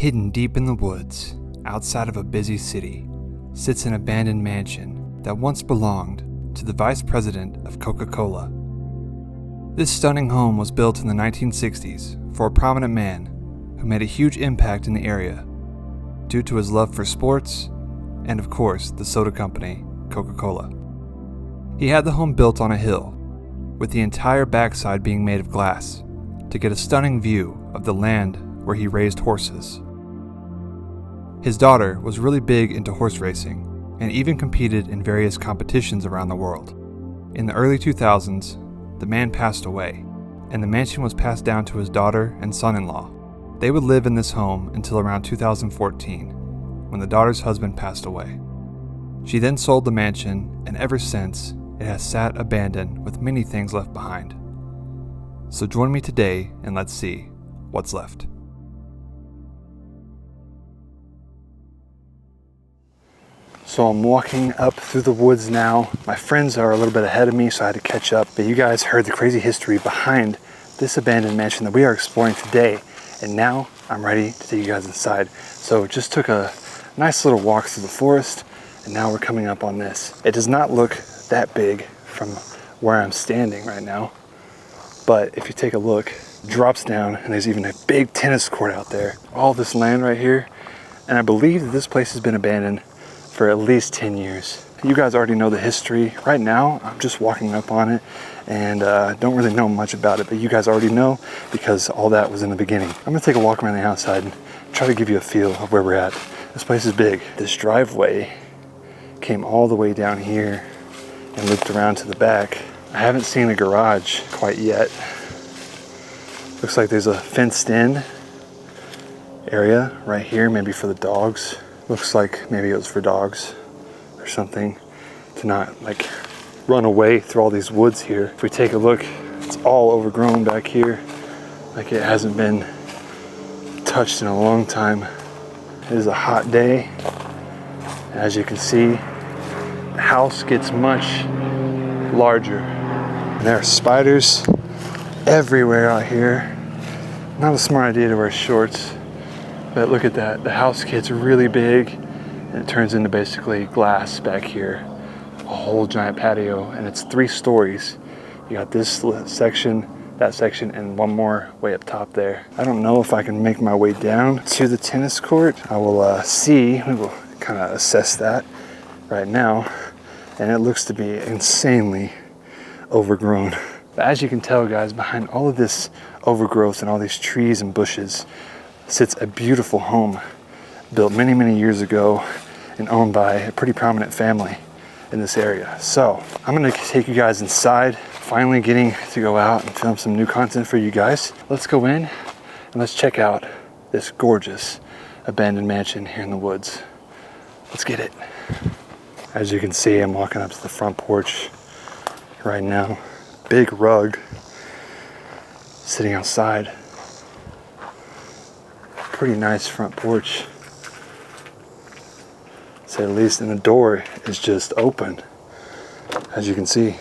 Hidden deep in the woods, outside of a busy city, sits an abandoned mansion that once belonged to the vice president of Coca-Cola. This stunning home was built in the 1960s for a prominent man who made a huge impact in the area due to his love for sports and, of course, the soda company, Coca-Cola. He had the home built on a hill, with the entire backside being made of glass to get a stunning view of the land where he raised horses. His daughter was really big into horse racing and even competed in various competitions around the world. In the early 2000s, the man passed away, and the mansion was passed down to his daughter and son-in-law. They would live in this home until around 2014, when the daughter's husband passed away. She then sold the mansion, and ever since, it has sat abandoned with many things left behind. So join me today and let's see what's left. So I'm walking up through the woods now. My friends are a little bit ahead of me, so I had to catch up. But you guys heard the crazy history behind this abandoned mansion that we are exploring today. And now I'm ready to take you guys inside. So just took a nice little walk through the forest, and now we're coming up on this. It does not look that big from where I'm standing right now. But if you take a look, it drops down, and there's even a big tennis court out there. All this land right here. And I believe that this place has been abandoned for at least 10 years. You guys already know the history. Right now, I'm just walking up on it and don't really know much about it, but you guys already know because all that was in the beginning. I'm gonna take a walk around the outside and try to give you a feel of where we're at. This place is big. This driveway came all the way down here and looped around to the back. I haven't seen a garage quite yet. Looks like there's a fenced in area right here, maybe for the dogs. Looks like maybe it was for dogs or something to not like run away through all these woods here. If we take a look, it's all overgrown back here, like it hasn't been touched in a long time. It is a hot day. As you can see, the house gets much larger. And there are spiders everywhere out here. Not a smart idea to wear shorts. But look at that, the house gets really big and it turns into basically glass back here. A whole giant patio, and it's 3 stories. You got this section, that section, and one more way up top there. I don't know if I can make my way down to the tennis court. I will see, we will kind of assess that right now. And it looks to be insanely overgrown. But as you can tell, guys, behind all of this overgrowth and all these trees and bushes, sits a beautiful home built many, many years ago and owned by a pretty prominent family in this area. So I'm gonna take you guys inside, finally getting to go out and film some new content for you guys. Let's go in and let's check out this gorgeous abandoned mansion here in the woods. Let's get it. As you can see, I'm walking up to the front porch right now. Big rug sitting outside. Pretty nice front porch, to say the least, and the door is just open, as you can see.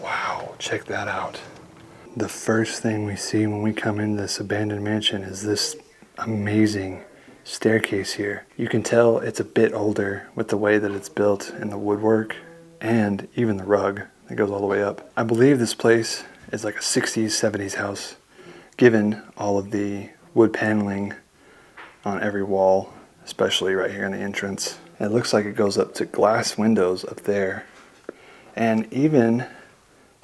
Wow, check that out. The first thing we see when we come into this abandoned mansion is this amazing staircase here. You can tell it's a bit older with the way that it's built and the woodwork and even the rug that goes all the way up. I believe this place is like a 60s, 70s house, given all of the wood paneling on every wall, especially right here in the entrance. And it looks like it goes up to glass windows up there. And even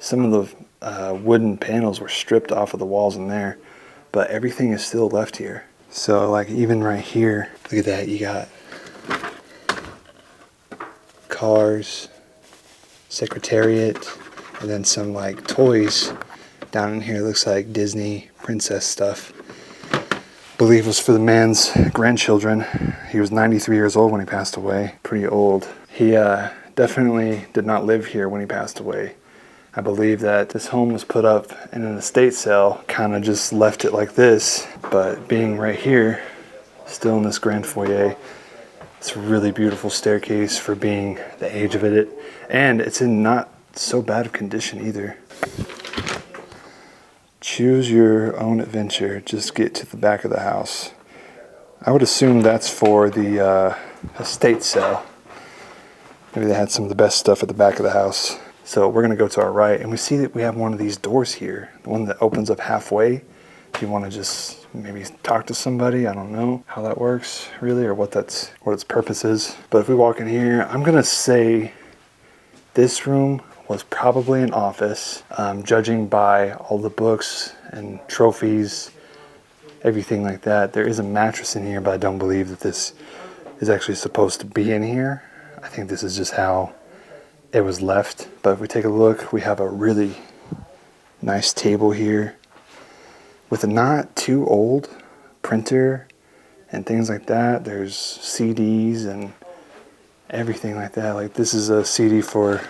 some of the wooden panels were stripped off of the walls in there, but everything is still left here. So like even right here, look at that, you got cars, secretariat, and then some like toys down in here. Looks like Disney princess stuff. Believe it was for the man's grandchildren. He was 93 years old when he passed away. Pretty old. He definitely did not live here when he passed away. I believe that this home was put up in an estate sale, kind of just left it like this, but being right here, still in this grand foyer, it's a really beautiful staircase for being the age of it, and it's in not so bad of condition either. Choose your own adventure. Just get to the back of the house. I would assume that's for the estate sale. Maybe they had some of the best stuff at the back of the house. So we're going to go to our right, and we see that we have one of these doors here, the one that opens up halfway. If you want to just maybe talk to somebody, I don't know how that works really, or what its purpose is. But if we walk in here, I'm going to say this room was probably an office, judging by all the books and trophies, everything like that. There is a mattress in here, but I don't believe that this is actually supposed to be in here. I think this is just how it was left. But if we take a look, we have a really nice table here with a not too old printer and things like that. There's CDs and everything like that. Like this is a CD for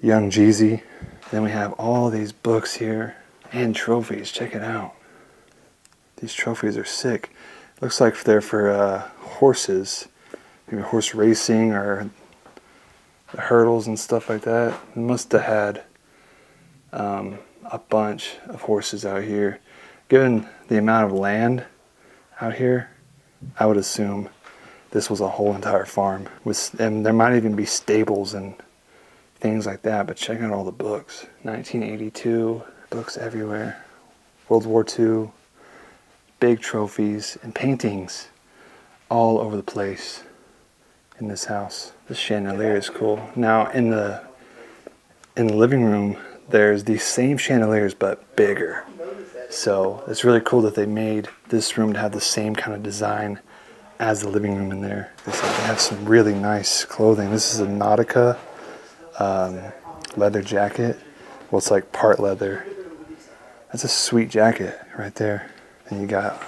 Young Jeezy. Then we have all these books here and trophies. Check it out. These trophies are sick. Looks like they're for horses, maybe horse racing or the hurdles and stuff like that. It must have had a bunch of horses out here. Given the amount of land out here, I would assume this was a whole entire farm. And there might even be stables and things like that, but check out all the books. 1982, books everywhere. World War II, big trophies and paintings all over the place in this house. This chandelier is cool. Now in the living room, there's these same chandeliers but bigger. So it's really cool that they made this room to have the same kind of design as the living room in there. They have some really nice clothing. This is a Nautica leather jacket. Well, it's like part leather. That's a sweet jacket right there. And you got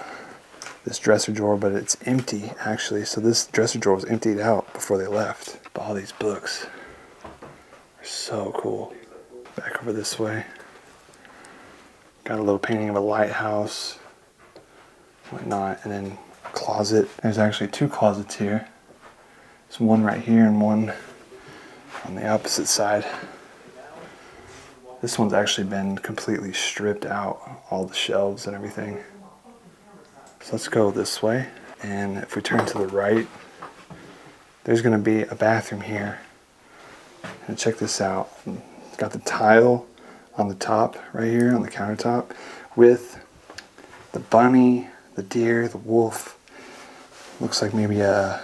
this dresser drawer, but it's empty actually. So this dresser drawer was emptied out before they left. But all these books are so cool. Back over this way. Got a little painting of a lighthouse, whatnot, and then a closet. There's actually two closets here. There's one right here and one on the opposite side. This one's actually been completely stripped out, all the shelves and everything. So let's go this way. And if we turn to the right, there's gonna be a bathroom here. And check this out. It's got the tile on the top right here on the countertop with the bunny, the deer, the wolf. Looks like maybe an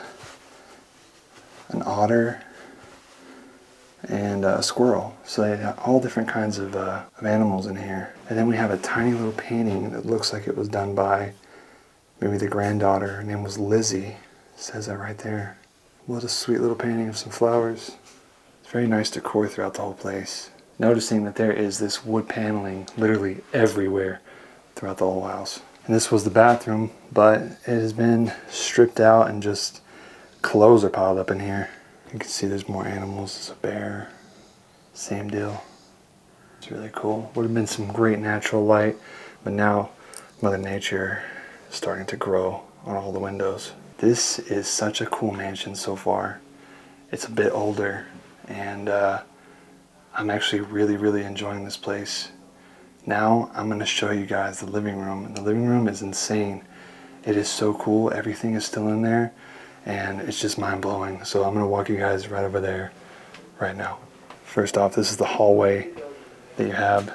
otter and a squirrel. So they have all different kinds of animals in here. And then we have a tiny little painting that looks like it was done by maybe the granddaughter. Her name was Lizzie. It says that right there. What a sweet little painting of some flowers. It's very nice decor throughout the whole place. Noticing that there is this wood paneling literally everywhere throughout the whole house. And this was the bathroom, but it has been stripped out and just clothes are piled up in here. You can see there's more animals. There's a bear. Same deal. It's really cool. Would have been some great natural light, but now Mother Nature is starting to grow on all the windows. This is such a cool mansion so far. It's a bit older, and I'm actually really enjoying this place. Now I'm going to show you guys the living room. And the living room is insane. It is so cool. Everything is still in there, and it's just mind-blowing. So I'm going to walk you guys right over there right now. First off, this is the hallway that you have.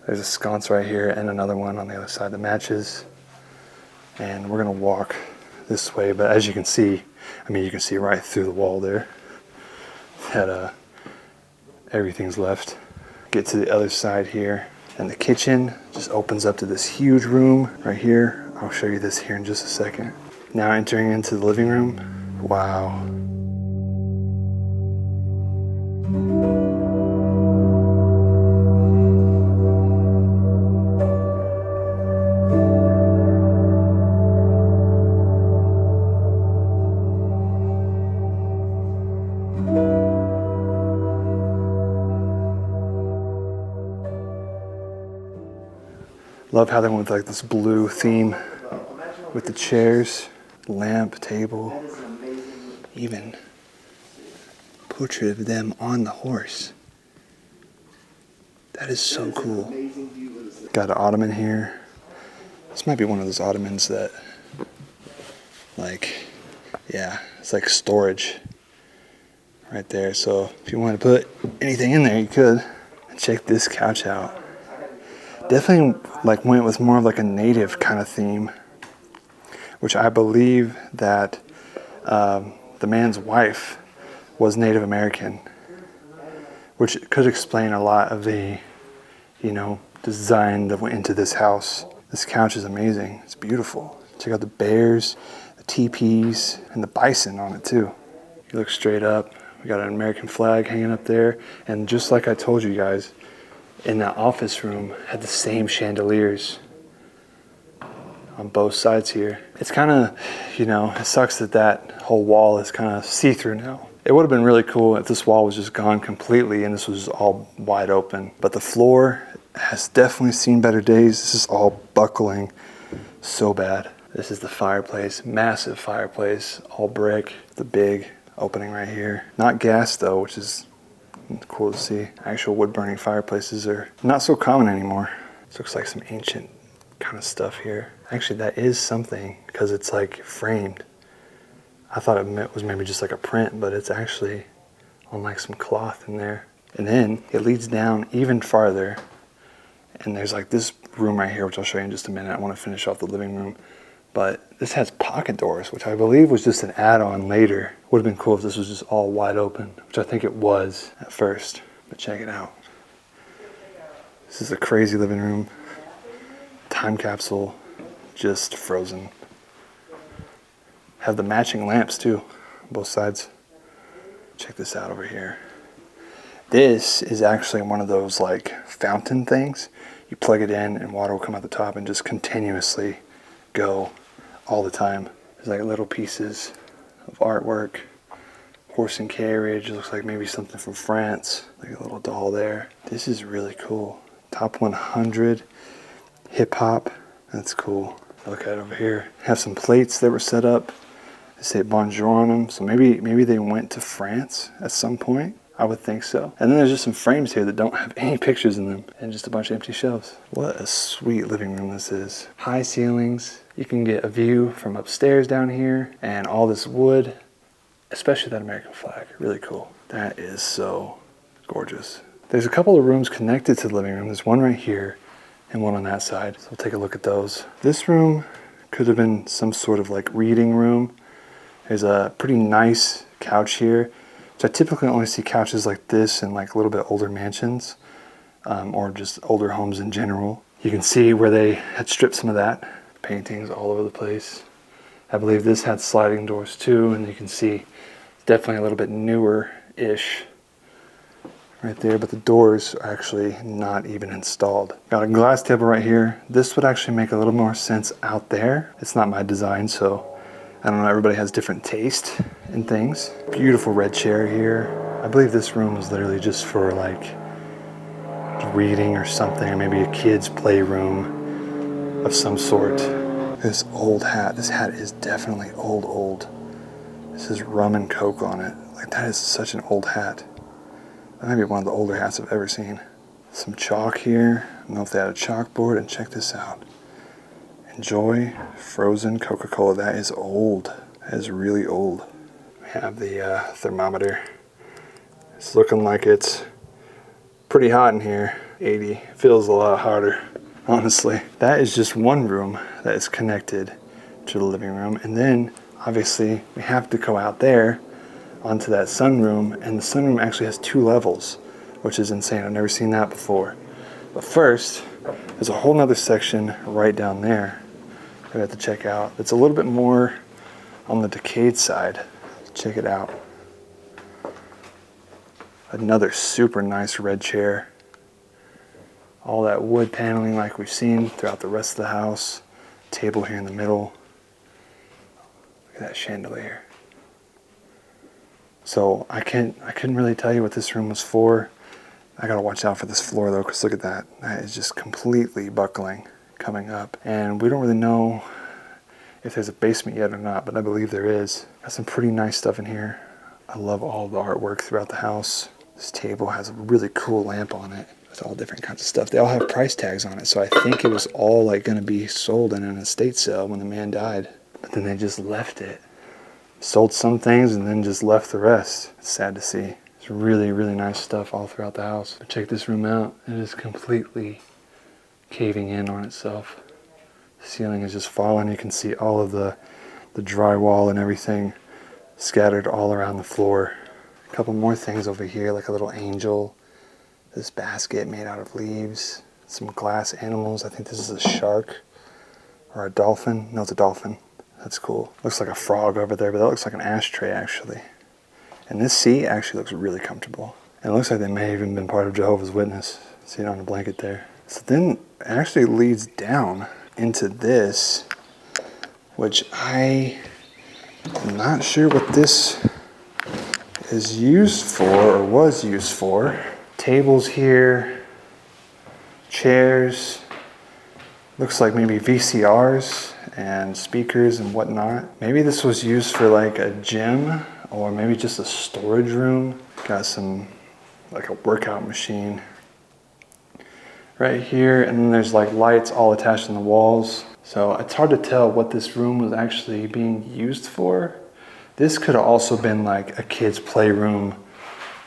There's a sconce right here and another one on the other side that matches. And we're going to walk this way, but as you can see, you can see right through the wall there that everything's left. Get to the other side here, and the kitchen just opens up to this huge room right here. I'll show you this here in just a second. Now entering into the living room. Wow. Love how they went with like this blue theme with the chairs, lamp, table, even portrait of them on the horse. That is so cool. Got an ottoman here. This might be one of those ottomans that, like, yeah, it's like storage right there. So if you want to put anything in there, you could. And check this couch out. Definitely like went with more of like a native kind of theme, which I believe that the man's wife was Native American, which could explain a lot of the, you know, design that went into this house. This couch is amazing. It's beautiful. Check out the bears, the teepees, and the bison on it too. You look straight up. We got an American flag hanging up there. And just like I told you guys, in that office room had the same chandeliers on both sides here. It's kind of, you know, it sucks that that whole wall is kind of see-through now. It would have been really cool if this wall was just gone completely and this was all wide open. But the floor has definitely seen better days. This is all buckling so bad. This is the fireplace, massive fireplace, all brick, the big opening right here. Not gas though, which is cool to see. Actual wood burning fireplaces are not so common anymore. This looks like some ancient kind of stuff here. Actually, that is something because it's like framed. I thought it was maybe just like a print, but it's actually on like some cloth in there. And then it leads down even farther. And there's like this room right here, which I'll show you in just a minute. I want to finish off the living room. But this has pocket doors, which I believe was just an add-on later. Would have been cool if this was just all wide open, which I think it was at first. But check it out. This is a crazy living room. Time capsule, just frozen. Have the matching lamps too, on both sides. Check this out over here. This is actually one of those like fountain things. You plug it in and water will come out the top and just continuously go all the time. There's like little pieces of artwork. Horse and carriage, looks like maybe something from France. Like a little doll there. This is really cool. Top 100 hip hop. That's cool. Look at it over here. Have some plates that were set up. They say bonjour on them. So maybe they went to France at some point. I would think so. And then there's just some frames here that don't have any pictures in them and just a bunch of empty shelves. What a sweet living room this is. High ceilings. You can get a view from upstairs down here and all this wood, especially that American flag. Really cool. That is so gorgeous. There's a couple of rooms connected to the living room. There's one right here and one on that side. So we'll take a look at those. This room could have been some sort of like reading room. There's a pretty nice couch here. So I typically only see couches like this in like a little bit older mansions or just older homes in general. You can see where they had stripped some of that. Paintings all over the place. I believe this had sliding doors too, and you can see it's definitely a little bit newer-ish right there, but the doors are actually not even installed. Got a glass table right here. This would actually make a little more sense out there. It's not my design, so I don't know, everybody has different taste in things. Beautiful red chair here. I believe this room was literally just for like reading or something, or maybe a kid's playroom of some sort. This old hat. This hat is definitely old. This is rum and coke on it. Like that is such an old hat. That might be one of the older hats I've ever seen. Some chalk here. I don't know if they had a chalkboard, and check this out. Enjoy frozen Coca-Cola. That is old. That is really old. We have the thermometer. It's looking like it's pretty hot in here. 80. Feels a lot hotter, honestly. That is just one room that is connected to the living room. And then, obviously, we have to go out there onto that sunroom. And the sunroom actually has 2 levels, which is insane. I've never seen that before. But first, there's a whole nother section right down there I have to check out. It's a little bit more on the decayed side. Check it out. Another super nice red chair. All that wood paneling like we've seen throughout the rest of the house. Table here in the middle. Look at that chandelier. So I couldn't really tell you what this room was for. I gotta watch out for this floor though, because look at that. That is just completely buckling coming up. And we don't really know if there's a basement yet or not, but I believe there is. Got some pretty nice stuff in here. I love all the artwork throughout the house. This table has a really cool lamp on it. with all different kinds of stuff. They all have price tags on it, so I think it was all like going to be sold in an estate sale when the man died. But then they just left it. Sold some things and then just left the rest. It's sad to see. It's really, really nice stuff all throughout the house. But check this room out. It is completely caving in on itself. The ceiling is just falling. You can see all of the drywall and everything scattered all around the floor. A couple more things over here, like a little angel. This basket made out of leaves. Some glass animals. I think this is a shark or a dolphin. No, it's a dolphin. That's cool. Looks like a frog over there, but that looks like an ashtray actually. And this seat actually looks really comfortable. And it looks like they may have even been part of Jehovah's Witness. See it on the blanket there. So then it actually leads down into this, which I am not sure what this is used for or was used for. Tables here, chairs, looks like maybe VCRs and speakers and whatnot. Maybe this was used for like a gym or maybe just a storage room. Got some, like a workout machine right here, and then there's like lights all attached on the walls. So it's hard to tell what this room was actually being used for. This could have also been like a kid's playroom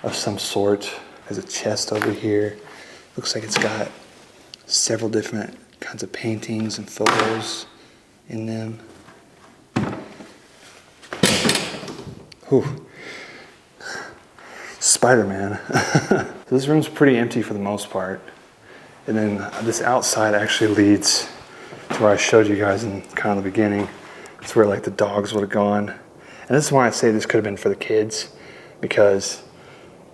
of some sort. There's a chest over here. Looks like it's got several different kinds of paintings and photos in them. Whew. Spider-Man. So this room's pretty empty for the most part. And then this outside actually leads to where I showed you guys in kind of the beginning. It's where like the dogs would have gone. And this is why I say this could have been for the kids, because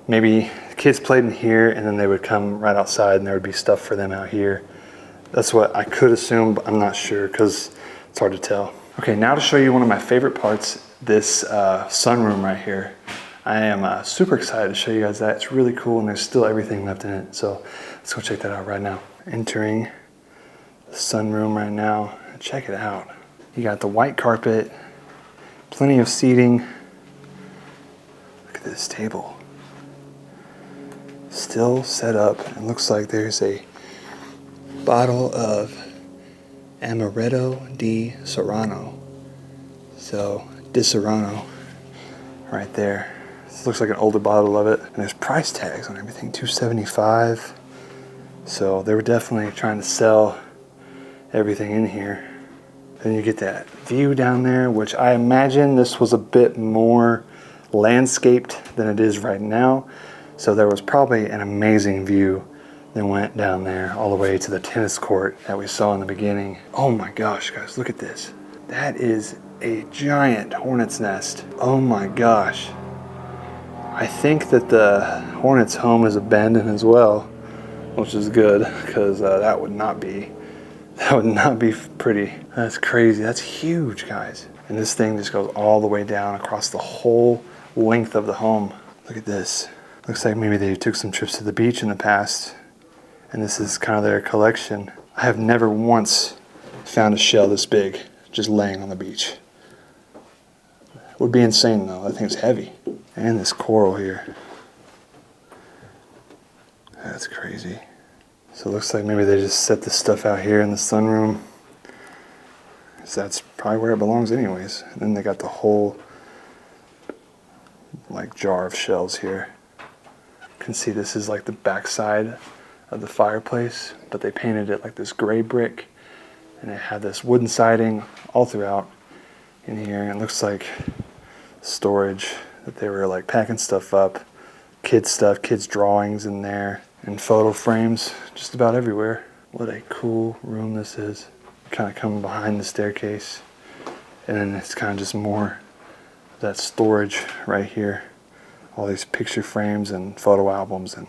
maybe the kids played in here and then they would come right outside and there would be stuff for them out here. That's what I could assume, but I'm not sure because it's hard to tell. Okay, now to show you one of my favorite parts, this sunroom right here. I am super excited to show you guys that. It's really cool and there's still everything left in it. So let's go check that out right now. Entering the sunroom right now. Check it out. You got the white carpet, plenty of seating. Look at this table. Still set up. It looks like there's a bottle of Amaretto di Serrano. So, di Serrano right there. This looks like an older bottle of it. And there's price tags on everything, $2.75. So they were definitely trying to sell everything in here. Then you get that view down there, which I imagine this was a bit more landscaped than it is right now. So there was probably an amazing view that went down there all the way to the tennis court that we saw in the beginning. Oh my gosh, guys, look at this. That is a giant hornet's nest. Oh my gosh. I think that the hornet's home is abandoned as well, which is good because that would not be pretty. That's crazy. That's huge, guys. And this thing just goes all the way down across the whole length of the home. Look at this. Looks like maybe they took some trips to the beach in the past, and this is kind of their collection. I have never once found a shell this big just laying on the beach. Would be insane though. That thing's heavy. And this coral here. That's crazy. So it looks like maybe they just set this stuff out here in the sunroom. So that's probably where it belongs anyways. And then they got the whole like jar of shells here. You can see this is like the backside of the fireplace, but they painted it like this gray brick. And it had this wooden siding all throughout in here. And it looks like storage that they were like packing stuff up. Kids stuff, kids drawings in there. And photo frames just about everywhere. What a cool room this is. Kind of coming behind the staircase. And then it's kind of just more of that storage right here. All these picture frames and photo albums and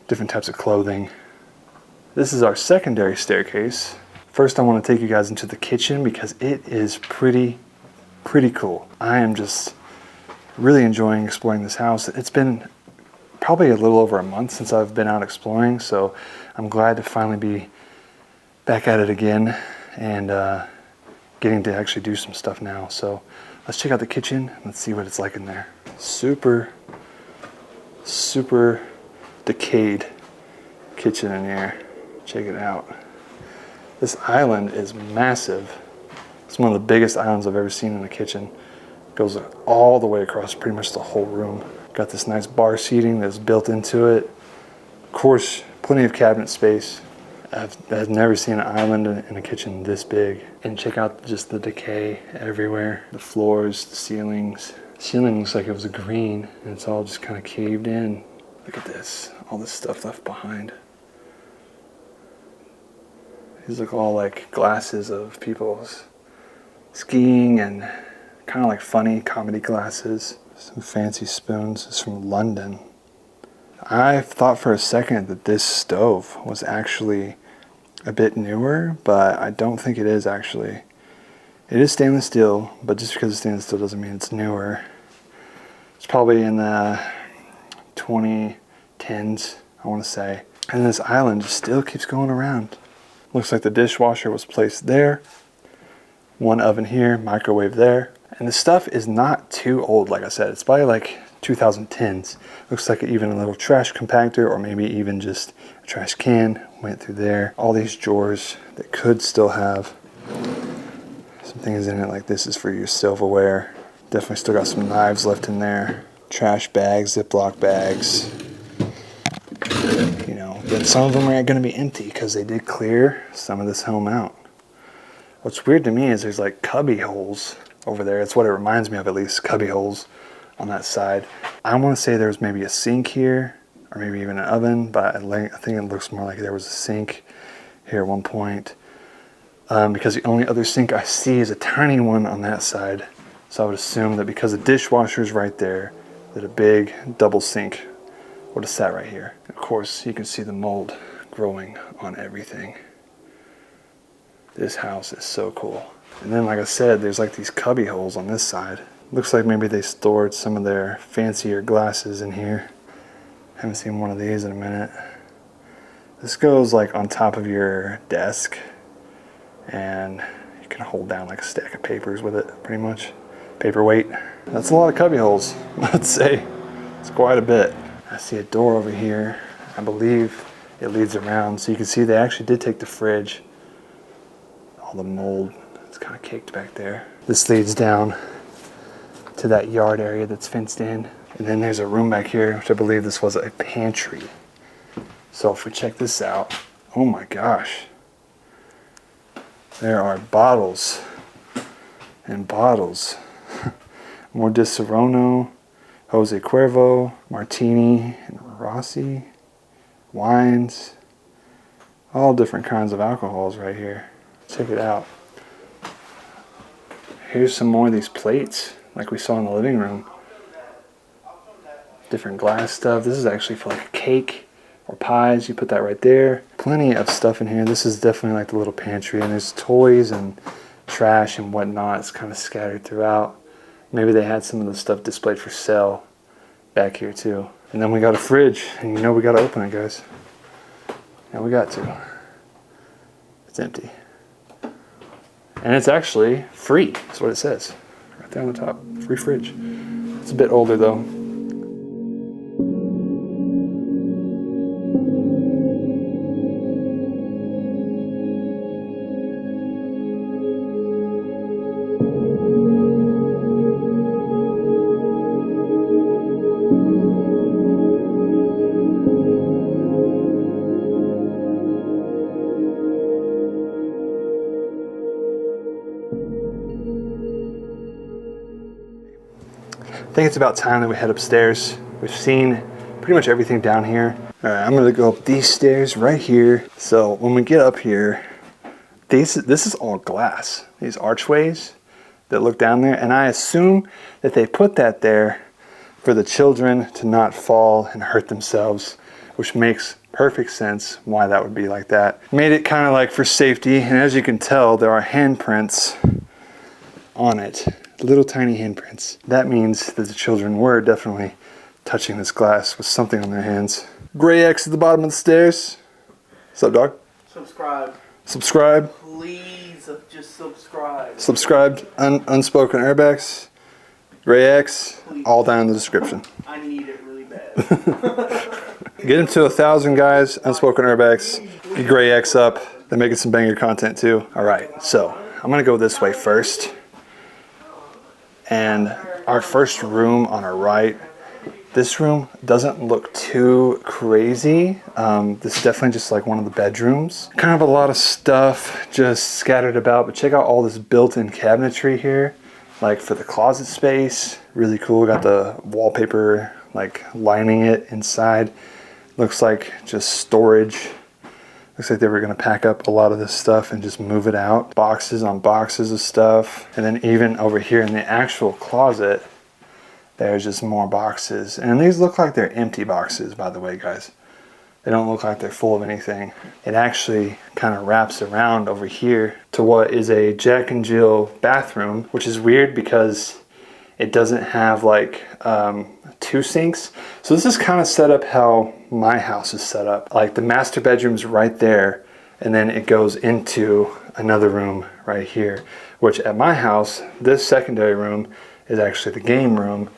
different types of clothing. This is our secondary staircase. First I want to take you guys into the kitchen because it is pretty cool. I am just really enjoying exploring this house. It's been probably a little over a month since I've been out exploring, so I'm glad to finally be back at it again and getting to actually do some stuff now. So let's check out the kitchen. Let's see what it's like in there. Super decayed kitchen in here. Check it out. This island is massive. It's one of the biggest islands I've ever seen in a kitchen. It goes all the way across pretty much the whole room. Got this nice bar seating that's built into it. Of course, plenty of cabinet space. I've never seen an island in a kitchen this big. And check out just the decay everywhere. The floors, the ceilings. The ceiling looks like it was a green and it's all just kind of caved in. Look at this, all this stuff left behind. These look all like glasses of people's skiing and kind of like funny comedy glasses. Some fancy spoons. It's from London. I thought for a second that this stove was actually a bit newer, but I don't think it is actually. It is stainless steel, but just because it's stainless steel doesn't mean it's newer. It's probably in the 2010s, I want to say. And this island just still keeps going around. Looks like the dishwasher was placed there. One oven here, microwave there. And the stuff is not too old, like I said. It's probably like 2010s. Looks like even a little trash compactor or maybe even just a trash can went through there. All these drawers that could still have some things in it, like this is for your silverware. Definitely still got some knives left in there. Trash bags, Ziploc bags. You know, but some of them are going to be empty because they did clear some of this home out. What's weird to me is there's like cubby holes over there. It's what it reminds me of, at least, cubby holes on that side. I want to say there's maybe a sink here or maybe even an oven, but I think it looks more like there was a sink here at one point. Because the only other sink I see is a tiny one on that side. So I would assume that because the dishwasher is right there, that a big double sink would have sat right here. Of course, you can see the mold growing on everything. This house is so cool. And then, like I said, there's like these cubby holes on this side. Looks like maybe they stored some of their fancier glasses in here. Haven't seen one of these in a minute. This goes like on top of your desk, and you can hold down like a stack of papers with it, pretty much. Paperweight. That's a lot of cubby holes, let's say. It's quite a bit. I see a door over here. I believe it leads around, so you can see they actually did take the fridge. All the mold, it's kind of caked back there. This leads down to that yard area that's fenced in. And then there's a room back here, which I believe this was a pantry. So if we check this out, oh my gosh. There are bottles and bottles. More Di Serono, Jose Cuervo, Martini, and Rossi, wines, all different kinds of alcohols right here. Check it out. Here's some more of these plates like we saw in the living room. Different glass stuff. This is actually for like a cake or pies. You put that right there. Plenty of stuff in here. This is definitely like the little pantry, and there's toys and trash and whatnot. It's kind of scattered throughout. Maybe they had some of the stuff displayed for sale back here too. And then we got a fridge, and you know we got to open it, guys. Yeah, we got to. It's empty. And it's actually free. That's what it says. Right there on the top. Free fridge. It's a bit older though. I think it's about time that we head upstairs. We've seen pretty much everything down here. All right, I'm gonna go up these stairs right here. So when we get up here, this is all glass. These archways that look down there, and I assume that they put that there for the children to not fall and hurt themselves, which makes perfect sense why that would be like that. Made it kind of like for safety, and as you can tell, there are handprints on it. Little tiny handprints. That means that the children were definitely touching this glass with something on their hands. Gray X at the bottom of the stairs. What's up, dog? Subscribe. Subscribe. Please, just subscribe. Subscribed. Unspoken Airbags. Gray X. Please. All down in the description. I need it really bad. Get into 1,000 guys, Unspoken Urbex. Get Gray X up. They're making some banger content too. All right, so I'm gonna go this way first. And our first room on our right, this room doesn't look too crazy. This is definitely just like one of the bedrooms. Kind of a lot of stuff just scattered about, but check out all this built-in cabinetry here. Like for the closet space, really cool. Got the wallpaper like lining it inside. Looks like just storage. Looks like they were gonna pack up a lot of this stuff and just move it out. Boxes on boxes of stuff. And then even over here in the actual closet, there's just more boxes. And these look like they're empty boxes, by the way, guys. They don't look like they're full of anything. It actually kind of wraps around over here to what is a Jack and Jill bathroom, which is weird because it doesn't have like 2 sinks. So this is kind of set up how my house is set up. Like the master bedroom's right there, and then it goes into another room right here, which at my house, this secondary room is actually the game room,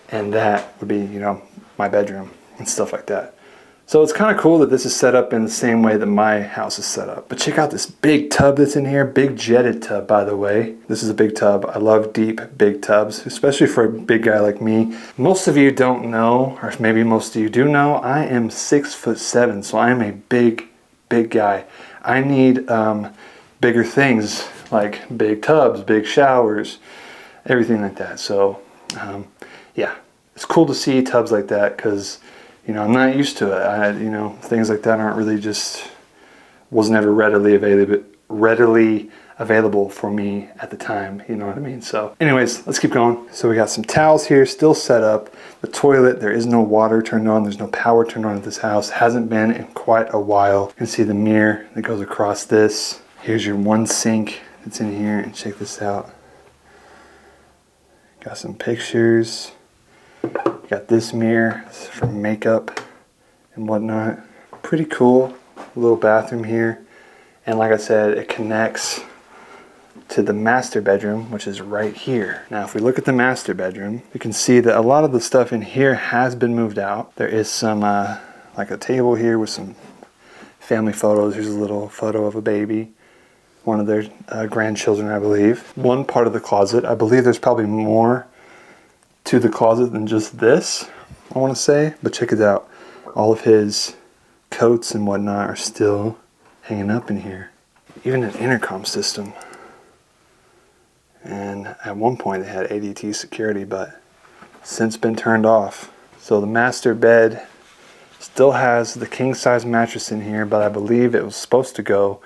and that would be, you know, my bedroom and stuff like that. So it's kind of cool that this is set up in the same way that my house is set up. But check out this big tub that's in here. Big jetted tub, by the way. This is a big tub. I love deep, big tubs, especially for a big guy like me. Most of you don't know, or maybe most of you do know, I am 6'7", so I am a big, big guy. I need bigger things like big tubs, big showers, everything like that. So yeah, it's cool to see tubs like that because, you know, I'm not used to it. You know, things like that aren't really was never readily available for me at the time, you know what I mean? So anyways, let's keep going. So we got some towels here still set up. The toilet, there is no water turned on. There's no power turned on at this house. Hasn't been in quite a while. You can see the mirror that goes across this. Here's your one sink that's in here, and check this out. Got some pictures. Got this mirror for makeup and whatnot. Pretty cool little bathroom here. And like I said, it connects to the master bedroom, which is right here. Now, if we look at the master bedroom, you can see that a lot of the stuff in here has been moved out. There is some, like a table here with some family photos. Here's a little photo of a baby, one of their grandchildren, I believe. One part of the closet, I believe there's probably more to the closet than just this, I want to say, but check it out. All of his coats and whatnot are still hanging up in here. Even an intercom system. And at one point they had ADT security, but since been turned off. So the master bed still has the king size mattress in here, but I believe it was supposed to go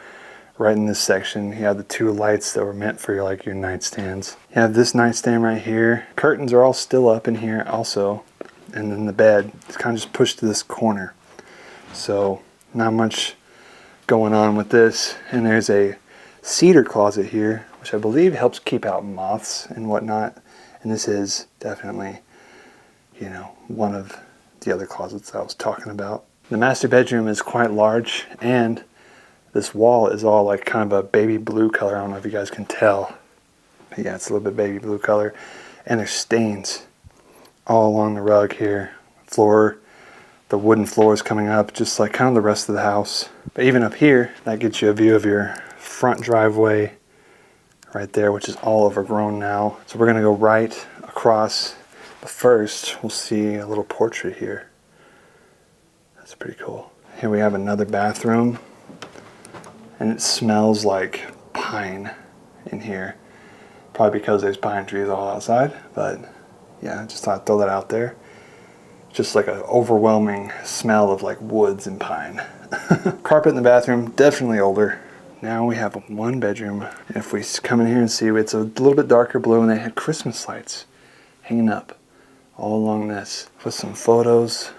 right in this section. You have the 2 lights that were meant for your nightstands. You have this nightstand right here. Curtains are all still up in here also. And then the bed is kind of just pushed to this corner. So not much going on with this. And there's a cedar closet here, which I believe helps keep out moths and whatnot. And this is definitely, you know, one of the other closets I was talking about. The master bedroom is quite large, and this wall is all like kind of a baby blue color. I don't know if you guys can tell. But yeah, it's a little bit baby blue color. And there's stains all along the rug here. Floor, the wooden floor is coming up, just like kind of the rest of the house. But even up here, that gets you a view of your front driveway right there, which is all overgrown now. So we're gonna go right across. But first, we'll see a little portrait here. That's pretty cool. Here we have another bathroom. And it smells like pine in here. Probably because there's pine trees all outside. But yeah, I just thought I'd throw that out there. Just like an overwhelming smell of like woods and pine. Carpet in the bathroom, definitely older. Now we have a 1 bedroom. If we come in here and see, it's a little bit darker blue, and they had Christmas lights hanging up all along this with some photos.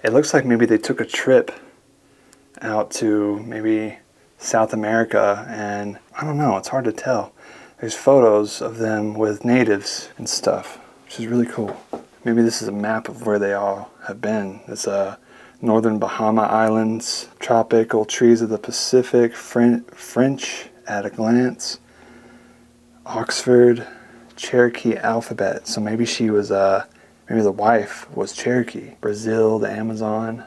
It looks like maybe they took a trip out to maybe South America, and I don't know, it's hard to tell. There's photos of them with natives and stuff, which is really cool. Maybe this is a map of where they all have been. It's northern Bahama Islands, tropical trees of the Pacific, French at a glance, Oxford, Cherokee alphabet. So maybe she was Maybe the wife was Cherokee. Brazil, the Amazon.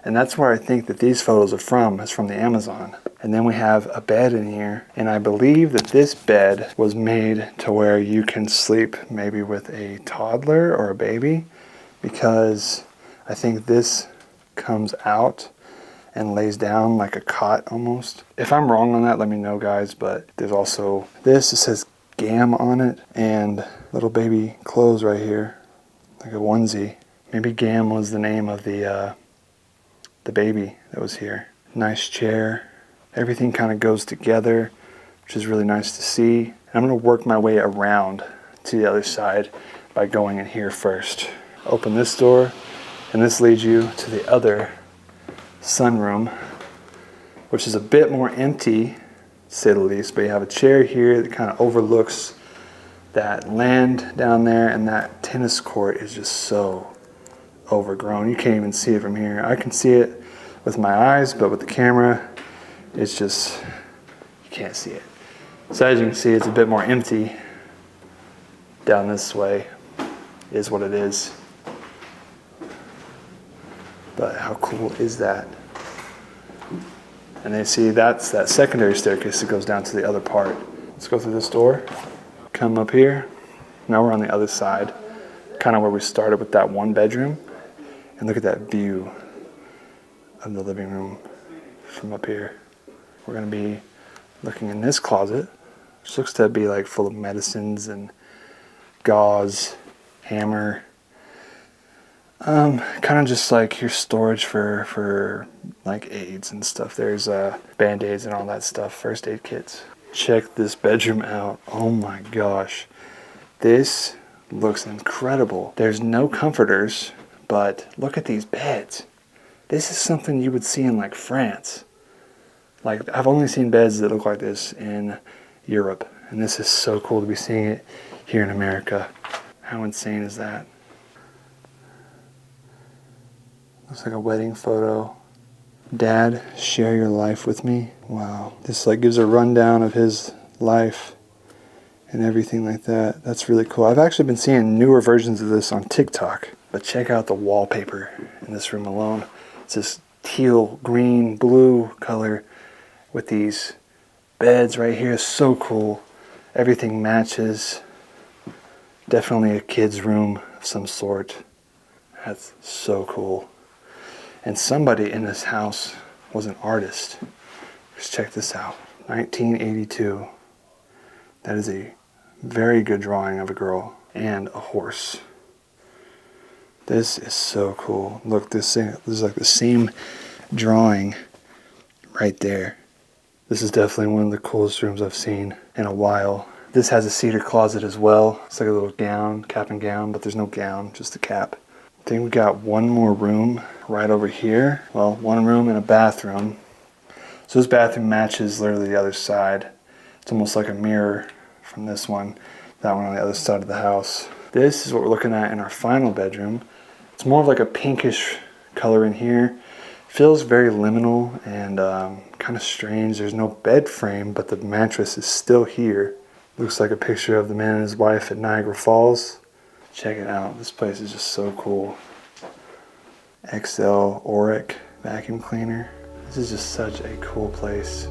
And that's where I think that these photos are from, is from the Amazon. And then we have a bed in here. And I believe that this bed was made to where you can sleep maybe with a toddler or a baby, because I think this comes out and lays down like a cot almost. If I'm wrong on that, let me know, guys. But there's also this, it says Gam on it, and little baby clothes right here, like a onesie. Maybe Gam was the name of the baby that was here. Nice chair. Everything kind of goes together, which is really nice to see. And I'm gonna work my way around to the other side by going in here first. Open this door, and this leads you to the other sunroom, which is a bit more empty, to say the least, but you have a chair here that kind of overlooks that land down there, and that tennis court is just so overgrown. You can't even see it from here. I can see it with my eyes, but with the camera, it's just, you can't see it. So as you can see, it's a bit more empty down this way, is what it is. But how cool is that? And then see, that's that secondary staircase that goes down to the other part. Let's go through this door, come up here. Now we're on the other side, kind of where we started with that one bedroom. And look at that view of the living room from up here. We're gonna be looking in this closet, which looks to be like full of medicines and gauze, hammer. Kind of just like your storage for like aids and stuff. There's band-aids and all that stuff, first aid kits. Check this bedroom out. Oh my gosh. This looks incredible. There's no comforters, but look at these beds. This is something you would see in like France. Like, I've only seen beds that look like this in Europe, and this is so cool to be seeing it here in America. How insane is that? Looks like a wedding photo. Dad, share your life with me. Wow. This like gives a rundown of his life and everything like that. That's really cool. I've actually been seeing newer versions of this on TikTok. But check out the wallpaper in this room alone. It's this teal, green, blue color with these beds right here. So cool. Everything matches. Definitely a kid's room of some sort. That's so cool. And somebody in this house was an artist. Just check this out. 1982. That is a very good drawing of a girl and a horse. This is so cool. Look, this is like the same drawing right there. This is definitely one of the coolest rooms I've seen in a while. This has a cedar closet as well. It's like a little gown, cap and gown, but there's no gown, just a cap. I think we got one more room right over here. Well, one room and a bathroom. So this bathroom matches literally the other side. It's almost like a mirror from this one, that one on the other side of the house. This is what we're looking at in our final bedroom. It's more of like a pinkish color in here. Feels very liminal and kind of strange. There's no bed frame, but the mattress is still here. Looks like a picture of the man and his wife at Niagara Falls. Check it out. This place is just so cool. XL Auric vacuum cleaner. This is just such a cool place.